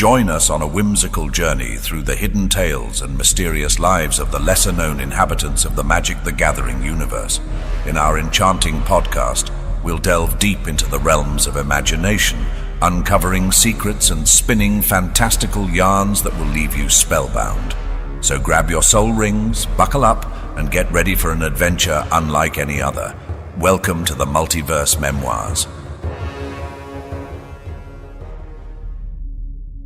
Join us on a whimsical journey through the hidden tales and mysterious lives of the lesser-known inhabitants of the Magic the Gathering universe. In our enchanting podcast, we'll delve deep into the realms of imagination, uncovering secrets and spinning fantastical yarns that will leave you spellbound. So grab your soul rings, buckle up, and get ready for an adventure unlike any other. Welcome to the Multiverse Memoirs.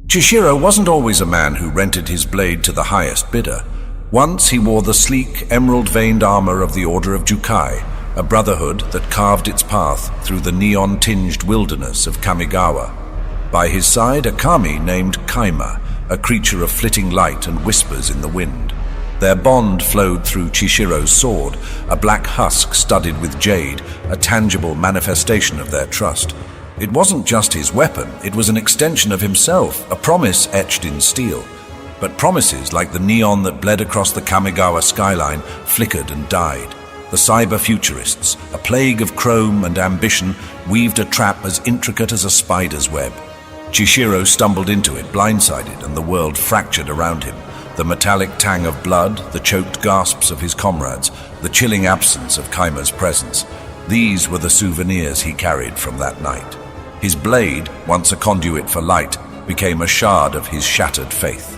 Chishiro wasn't always a man who rented his blade to the highest bidder. Once he wore the sleek, emerald-veined armor of the Order of Jukai, a brotherhood that carved its path through the neon-tinged wilderness of Kamigawa. By his side, a kami named Kaima, a creature of flitting light and whispers in the wind. Their bond flowed through Chishiro's sword, a black husk studded with jade, a tangible manifestation of their trust. It wasn't just his weapon, it was an extension of himself, a promise etched in steel. But promises, like the neon that bled across the Kamigawa skyline, flickered and died. The cyber-futurists, a plague of chrome and ambition, weaved a trap as intricate as a spider's web. Chishiro stumbled into it, blindsided, and the world fractured around him. The metallic tang of blood, the choked gasps of his comrades, the chilling absence of Kaima's presence. These were the souvenirs he carried from that night. His blade, once a conduit for light, became a shard of his shattered faith.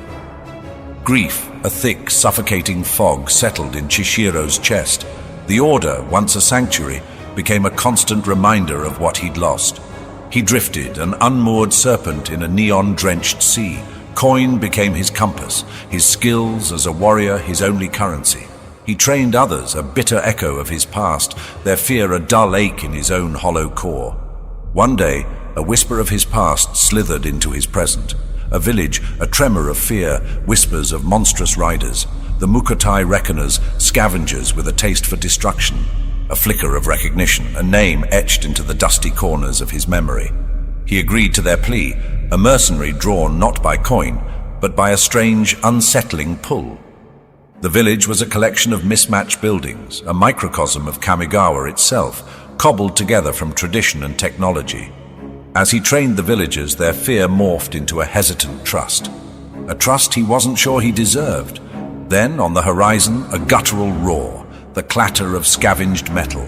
Grief, a thick, suffocating fog, settled in Chishiro's chest. The Order, once a sanctuary, became a constant reminder of what he'd lost. He drifted, an unmoored serpent in a neon-drenched sea. Coin became his compass, his skills as a warrior his only currency. He trained others, a bitter echo of his past, their fear a dull ache in his own hollow core. One day, a whisper of his past slithered into his present. A village, a tremor of fear, whispers of monstrous riders. The Mukotai reckoners, scavengers with a taste for destruction. A flicker of recognition, a name etched into the dusty corners of his memory. He agreed to their plea, a mercenary drawn not by coin, but by a strange, unsettling pull. The village was a collection of mismatched buildings, a microcosm of Kamigawa itself, cobbled together from tradition and technology. As he trained the villagers, their fear morphed into a hesitant trust. A trust he wasn't sure he deserved. Then, on the horizon, a guttural roar, the clatter of scavenged metal.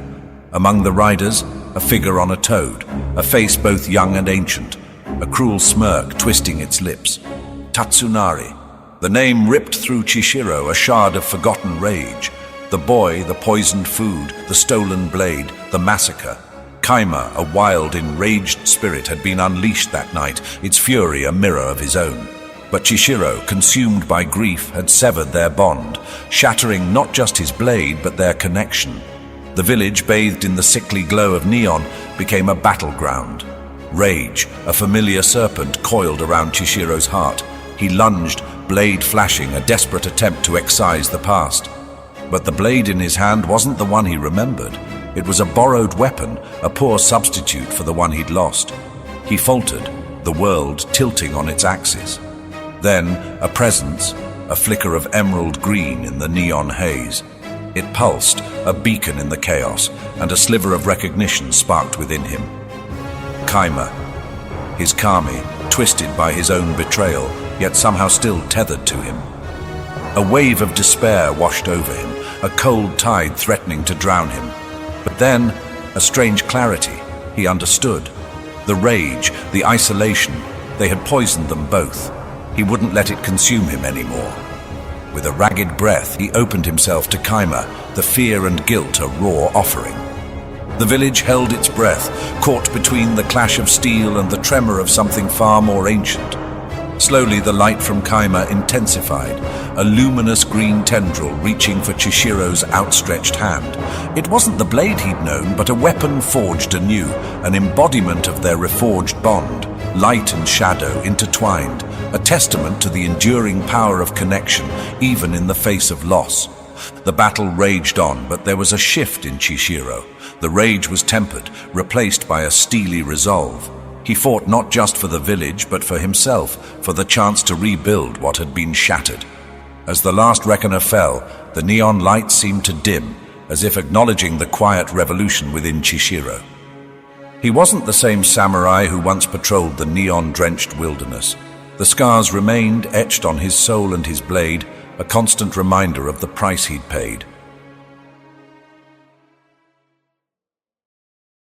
Among the riders, a figure on a toad, a face both young and ancient, a cruel smirk twisting its lips. Tatsunari. The name ripped through Chishiro, a shard of forgotten rage. The boy, the poisoned food, the stolen blade, the massacre. Kaima, a wild, enraged spirit, had been unleashed that night, its fury a mirror of his own. But Chishiro, consumed by grief, had severed their bond, shattering not just his blade, but their connection. The village, bathed in the sickly glow of neon, became a battleground. Rage, a familiar serpent, coiled around Chishiro's heart. He lunged, blade flashing, a desperate attempt to excise the past. But the blade in his hand wasn't the one he remembered. It was a borrowed weapon, a poor substitute for the one he'd lost. He faltered, the world tilting on its axis. Then, a presence, a flicker of emerald green in the neon haze. It pulsed, a beacon in the chaos, and a sliver of recognition sparked within him. Kaima, his kami, twisted by his own betrayal, yet somehow still tethered to him. A wave of despair washed over him, a cold tide threatening to drown him. But then, a strange clarity. He understood. The rage, the isolation, they had poisoned them both. He wouldn't let it consume him anymore. With a ragged breath, he opened himself to Kaima, the fear and guilt a raw offering. The village held its breath, caught between the clash of steel and the tremor of something far more ancient. Slowly, the light from Kaima intensified, a luminous green tendril reaching for Chishiro's outstretched hand. It wasn't the blade he'd known, but a weapon forged anew, an embodiment of their reforged bond, light and shadow intertwined, a testament to the enduring power of connection, even in the face of loss. The battle raged on, but there was a shift in Chishiro. The rage was tempered, replaced by a steely resolve. He fought not just for the village, but for himself, for the chance to rebuild what had been shattered. As the last reckoner fell, the neon light seemed to dim, as if acknowledging the quiet revolution within Chishiro. He wasn't the same samurai who once patrolled the neon-drenched wilderness. The scars remained etched on his soul and his blade, a constant reminder of the price he'd paid.